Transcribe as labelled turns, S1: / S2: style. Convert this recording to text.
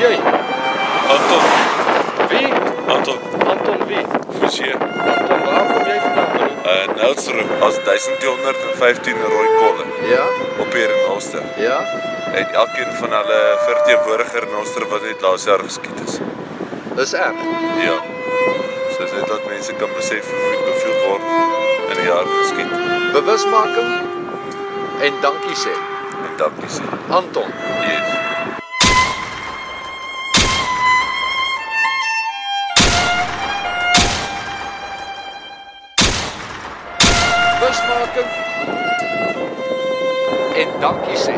S1: jy?
S2: Anton.
S1: Wie?
S2: Anton.
S1: Anton wie?
S2: Forsier.
S1: Anton, waar kom jy vandaan, broer?
S2: Nelstroom. As 1215 rooi kolle.
S1: Ja?
S2: Op hier in Ulster.
S1: Ja?
S2: En elkeen van hulle verteenwoordiger in Ulster wat net laas jaar geskiet is.
S1: Dis erg.
S2: Ja. So is net dat mense kan besef hoeveel word in 'n jaar geskiet.
S1: Bewusmaking en dankie sê.
S2: En dankie sê.
S1: Anton.
S2: Yes.
S1: Bewusmaking en dankie sê.